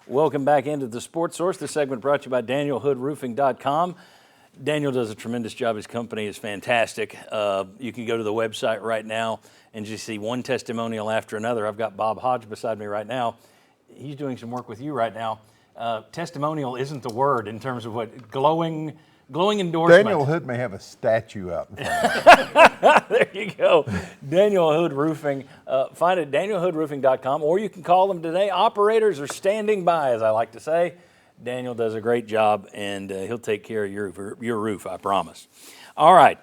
Welcome back into the Sports Source. This segment brought to you by DanielHoodRoofing.com. Daniel does a tremendous job. His company is fantastic. You can go to the website right now and just see one testimonial after another. I've got Bob Hodge beside me right now. He's doing some work with you right now. Testimonial isn't the word in terms of what glowing endorsement. Daniel Hood may have a statue out in front of him. There you go. Daniel Hood Roofing. Find it at DanielHoodRoofing.com, or you can call them today. Operators are standing by, as I like to say. Daniel does a great job, and he'll take care of your roof, I promise. All right.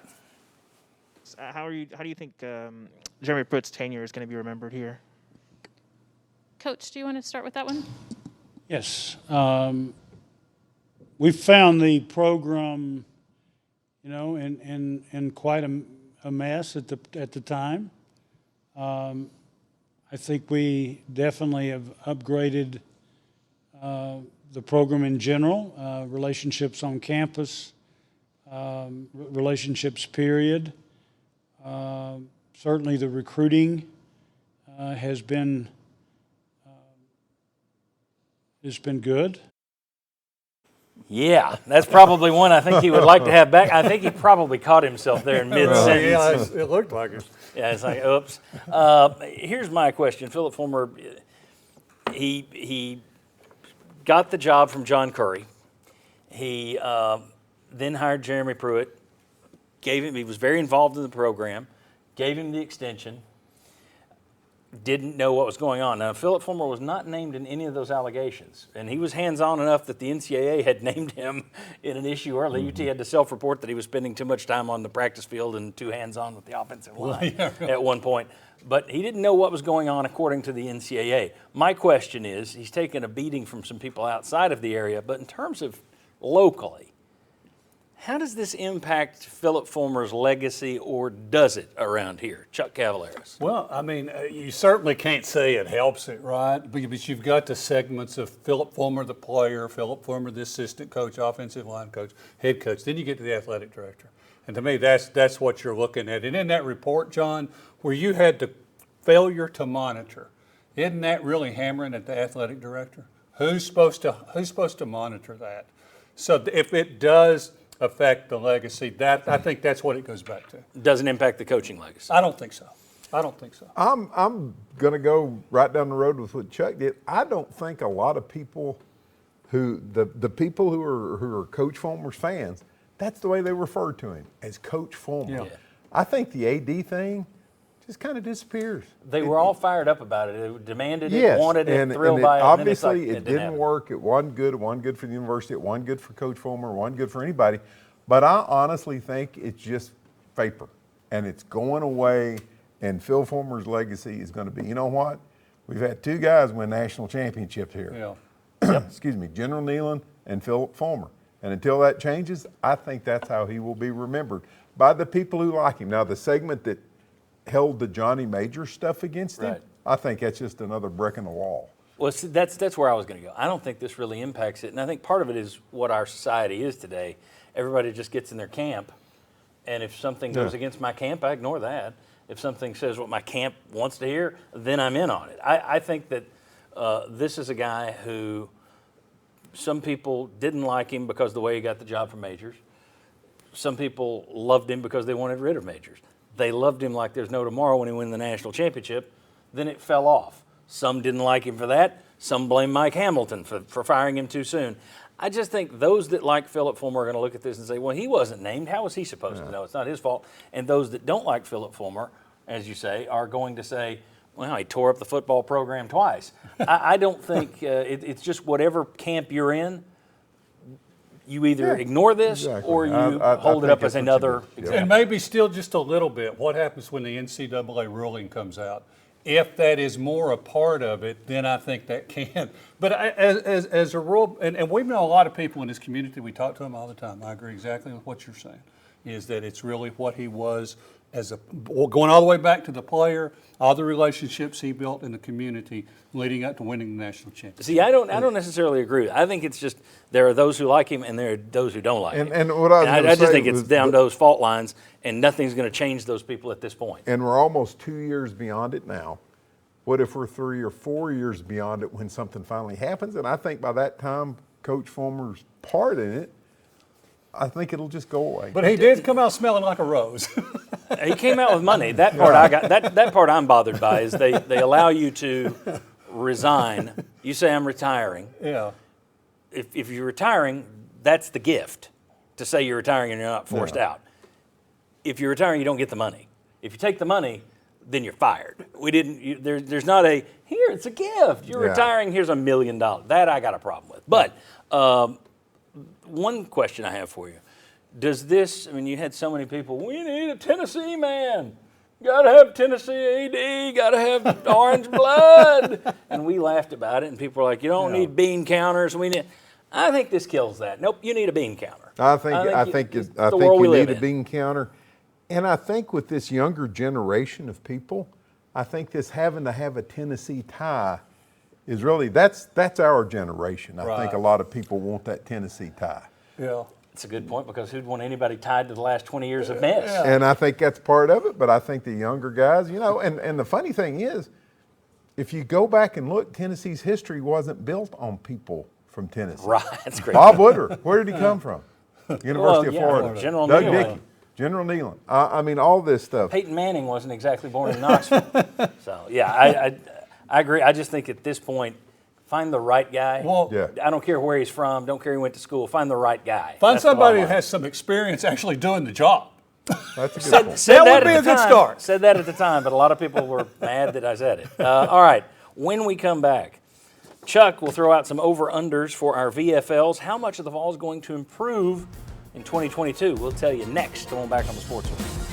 How do you think Jeremy Pruitt's tenure is going to be remembered here? Coach, do you want to start with that one? Yes. We found the program, in quite a mess at the time. I think we definitely have upgraded the program in general, relationships on campus, relationships period. Certainly the recruiting has been good. Yeah, that's probably one I think he would like to have back. I think he probably caught himself there in mid-sentence. Yeah, it looked like it. Yeah, it's like, oops. Here's my question. Phillip Fulmer, he got the job from John Currie. He then hired Jeremy Pruitt. He was very involved in the program, gave him the extension, didn't know what was going on. Now, Phillip Fulmer was not named in any of those allegations, and he was hands-on enough that the NCAA had named him in an issue early. UT had to self-report that he was spending too much time on the practice field and too hands-on with the offensive line at one point. But he didn't know what was going on according to the NCAA. My question is, he's taken a beating from some people outside of the area, but in terms of locally, how does this impact Phillip Fulmer's legacy, or does it around here? Chuck Cavaleris. Well, I mean, you certainly can't say it helps it, right? But you've got the segments of Phillip Fulmer, the player, Phillip Fulmer, the assistant coach, offensive line coach, head coach. Then you get to the athletic director. And to me, that's what you're looking at. And in that report, John, where you had the failure to monitor, isn't that really hammering at the athletic director? Who's supposed to monitor that? So if it does affect the legacy, I think that's what it goes back to. Doesn't impact the coaching legacy. I don't think so. I'm going to go right down the road with what Chuck did. I don't think a lot of people the people who are Coach Fulmer's fans, that's the way they refer to him, as Coach Fulmer. Yeah. I think the AD thing just kind of disappears. They were all fired up about it. They demanded it, Yes, wanted it, and thrilled it, by it. obviously and then it didn't work. It wasn't good. It wasn't good for the university. It wasn't good for Coach Fulmer. It wasn't good for anybody. But I honestly think it's just vapor, and it's going away, and Phil Fulmer's legacy is going to be, you know what? We've had two guys win national championships here. Yeah. Excuse me, General Neyland and Phillip Fulmer. And until that changes, I think that's how he will be remembered by the people who like him. Now, the segment that held the Johnny Major stuff against him, Right. I think that's just another brick in the wall. Well, see, that's where I was going to go. I don't think this really impacts it, and I think part of it is what our society is today. Everybody just gets in their camp, and if something goes against my camp, I ignore that. If something says what my camp wants to hear, then I'm in on it. I think that this is a guy who some people didn't like him because of the way he got the job from Majors. Some people loved him because they wanted rid of Majors. They loved him like there's no tomorrow when he won the national championship. Then it fell off. Some didn't like him for that. Some blame Mike Hamilton for firing him too soon. I just think those that like Phillip Fulmer are going to look at this and say, well, he wasn't named. How was he supposed to know? It's not his fault. And those that don't like Phillip Fulmer, as you say, are going to say, well, he tore up the football program twice. I don't think it's just whatever camp you're in, you either ignore this or you hold it up as another example. And maybe still just a little bit, what happens when the NCAA ruling comes out? If that is more a part of it, then I think that can. But as a rule, and we know a lot of people in this community, we talk to them all the time. I agree exactly with what you're saying, is that it's really what he was going all the way back to the player, all the relationships he built in the community leading up to winning the national championship. See, I don't necessarily agree. I think it's just there are those who like him and there are those who don't like him. And what I was going to say I just think it's down to those fault lines, and nothing's going to change those people at this point. And we're almost 2 years beyond it now. What if we're 3 or 4 years beyond it when something finally happens? And I think by that time, Coach Fulmer's part in it, I think it'll just go away. But he did come out smelling like a rose. He came out with money. That part I got. That part I'm bothered by is they allow you to resign. You say I'm retiring. Yeah. If you're retiring, that's the gift, to say you're retiring and you're not forced out. If you're retiring, you don't get the money. If you take the money, then you're fired. We didn't. There's not a here. It's a gift. You're Yeah. retiring. Here's $1 million. That I got a problem with. But one question I have for you: does this? I mean, you had so many people. We need a Tennessee man. Got to have Tennessee AD. Got to have orange blood. And we laughed about it. And people were like, "You don't need bean counters. We need." I think this kills that. Nope. You need a bean counter. I think it's you the world we live need a in. bean counter. And I think with this younger generation of people, I think this having to have a Tennessee tie is really, that's our generation. I think Right. a lot of people want that Tennessee tie. Yeah. It's a good point because who'd want anybody tied to the last 20 years of Miss? And I think that's part of it, but I think the younger guys, and the funny thing is, if you go back and look, Tennessee's history wasn't built on people from Tennessee. Right. That's great. Bob Woodruff, where did he come from? University of yeah, Florida. General Doug Neyland. Dickey, General Neyland. I mean, all this stuff. Peyton Manning wasn't exactly born in Knoxville. So, yeah, I agree. I just think at this point, find the right guy. Well, Yeah. I don't care where he's from. Don't care who he went to school. Find the right guy. find That's the somebody bottom who line. has some experience actually doing the job. That's a good Said, point. said That would at be the a good time. start. Said that at the time, but a lot of people were mad that I said it. All right, when we come back, Chuck will throw out some over-unders for our VFLs. How much of the fall is going to improve in 2022? We'll tell you next on Back on the Sports Horse.